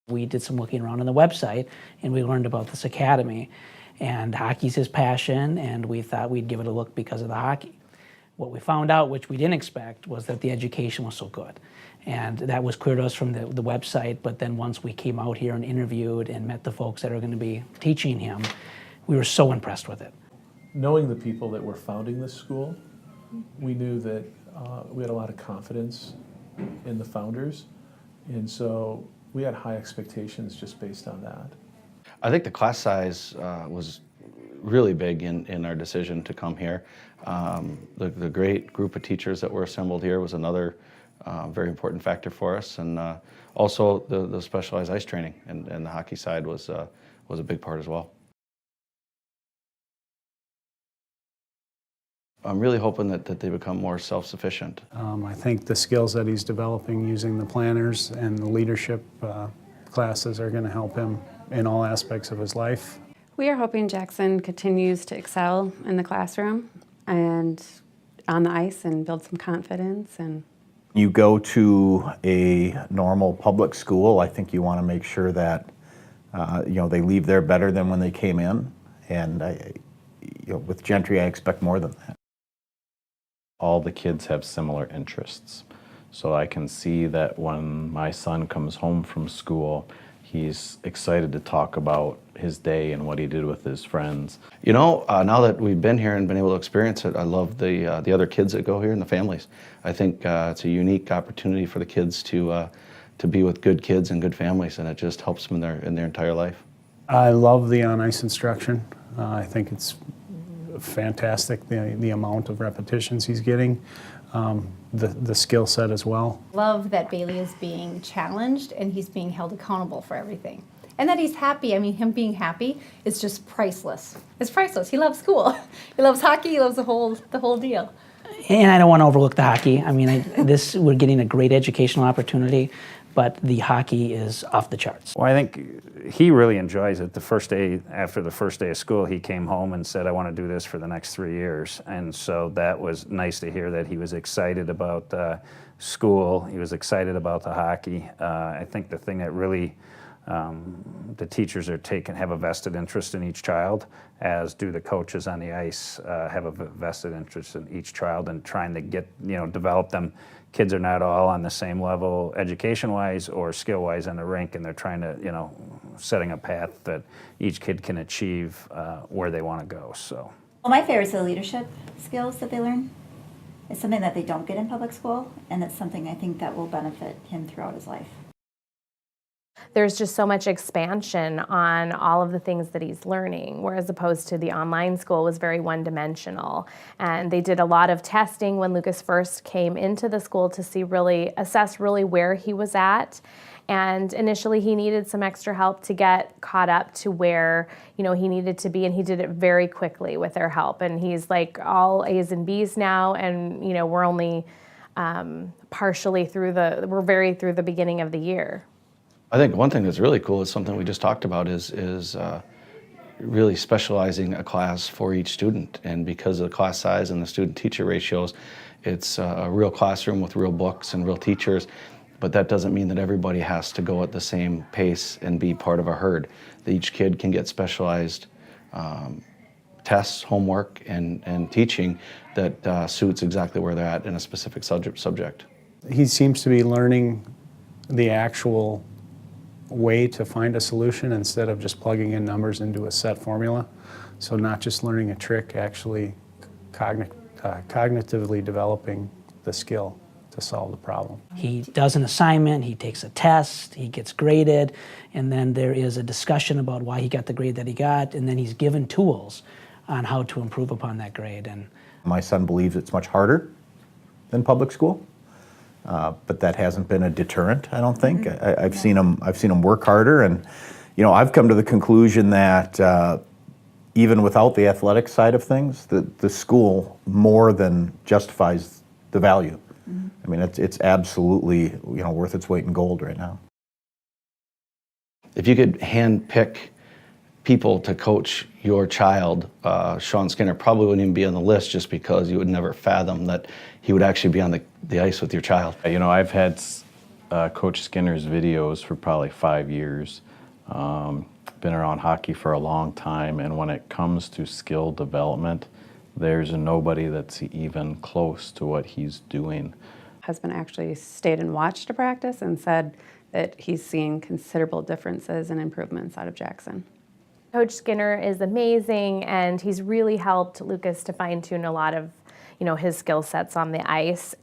We did some looking around on the website and we learned about this academy. And hockey's his passion, and we thought we'd give it a look because of the hockey. What we found out, which we didn't expect, was that the education was so good. And that was clear to us from the website, but then once we came out here and interviewed and met the folks that are going to be teaching him, we were so impressed with it. Knowing the people that were founding this school, we knew that we had a lot of confidence in the founders, and so we had high expectations just based on that. I think the class size was really big in our decision to come here. The great group of teachers that were assembled here was another very important factor for us, and also the specialized ice training and the hockey side was a big part as well. I'm really hoping that they become more self-sufficient. I think the skills that he's developing using the planners and the leadership classes are going to help him in all aspects of his life. We are hoping Jackson continues to excel in the classroom and on the ice and build some confidence. And you go to a normal public school, I think you want to make sure that they leave there better than when they came in. And with Gentry, I expect more than that. All the kids have similar interests. So I can see that when my son comes home from school, he's excited to talk about his day and what he did with his friends. You know, now that we've been here and been able to experience it, I love the other kids that go here and the families. I think it's a unique opportunity for the kids to be with good kids and good families, and it just helps them in their entire life. I love the on-ice instruction. I think it's fantastic, the amount of repetitions he's getting, the skill set as well. Love that Bailey is being challenged and he's being held accountable for everything. And that he's happy. I mean, him being happy is just priceless. It's priceless. He loves school. He loves hockey. He loves the whole deal. And I don't want to overlook the hockey. I mean, we're getting a great educational opportunity, but the hockey is off the charts. Well, I think he really enjoys it. The first day, after the first day of school, he came home and said, I want to do this for the next 3 years. And so that was nice to hear that he was excited about school. He was excited about the hockey. I think the thing that really the teachers have a vested interest in each child, as do the coaches on the ice have a vested interest in each child and trying to develop them. Kids are not all on the same level education-wise or skill-wise on the rink, and they're trying to, setting a path that each kid can achieve where they want to go. So, well, my favorite is the leadership skills that they learn. It's something that they don't get in public school, and it's something I think that will benefit him throughout his life. There's just so much expansion on all of the things that he's learning, whereas opposed to the online school was very one-dimensional. And they did a lot of testing when Lucas first came into the school to assess where he was at. And initially he needed some extra help to get caught up to where, he needed to be, and he did it very quickly with their help. And he's like all A's and B's now, and we're only partially through the beginning of the year. I think one thing that's really cool is something we just talked about is really specializing a class for each student. And because of the class size and the student-teacher ratios, it's a real classroom with real books and real teachers. But that doesn't mean that everybody has to go at the same pace and be part of a herd. Each kid can get specialized tests, homework, and teaching that suits exactly where they're at in a specific subject. He seems to be learning the actual way to find a solution instead of just plugging in numbers into a set formula. So not just learning a trick, actually cognitively developing the skill to solve the problem. He does an assignment, he takes a test, he gets graded, and then there is a discussion about why he got the grade that he got, and then he's given tools on how to improve upon that grade. And my son believes it's much harder than public school. But that hasn't been a deterrent, I don't think. I've seen him work harder, and I've come to the conclusion that even without the athletic side of things, the school more than justifies the value. I mean, it's absolutely worth its weight in gold right now. If you could hand pick people to coach your child, Sean Skinner probably wouldn't even be on the list, just because you would never fathom that he would actually be on the ice with your child. I've had Coach Skinner's videos for probably 5 years. Been around hockey for a long time, and when it comes to skill development, there's nobody that's even close to what he's doing. Husband actually stayed and watched a practice and said that he's seen considerable differences and improvements out of Jackson. Coach Skinner is amazing, and he's really helped Lucas to fine-tune a lot of, his skill sets on the ice.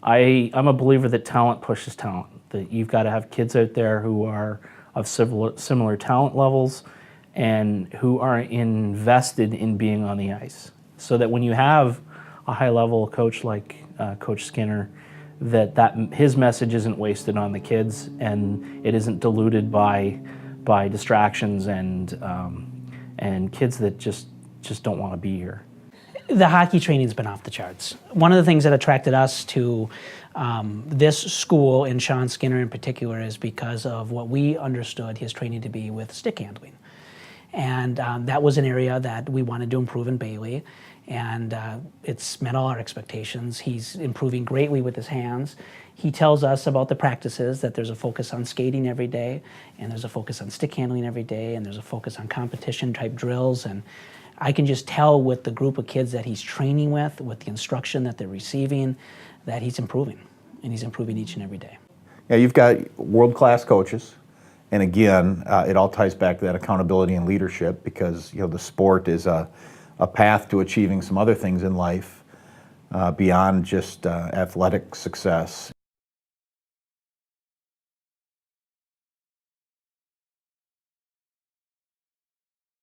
I'm a believer that talent pushes talent, that you've got to have kids out there who are of similar talent levels and who are invested in being on the ice. So that when you have a high-level coach like Coach Skinner, that his message isn't wasted on the kids and it isn't diluted by distractions and kids that just don't want to be here. The hockey training's been off the charts. One of the things that attracted us to this school, and Sean Skinner in particular, is because of what we understood his training to be with stick handling. And that was an area that we wanted to improve in Bailey, and it's met all our expectations. He's improving greatly with his hands. He tells us about the practices, that there's a focus on skating every day, and there's a focus on stick handling every day, and there's a focus on competition type drills. And I can just tell with the group of kids that he's training with the instruction that they're receiving, that he's improving, and he's improving each and every day. Yeah, you've got world-class coaches, and again, it all ties back to that accountability and leadership, because the sport is a path to achieving some other things in life beyond just athletic success.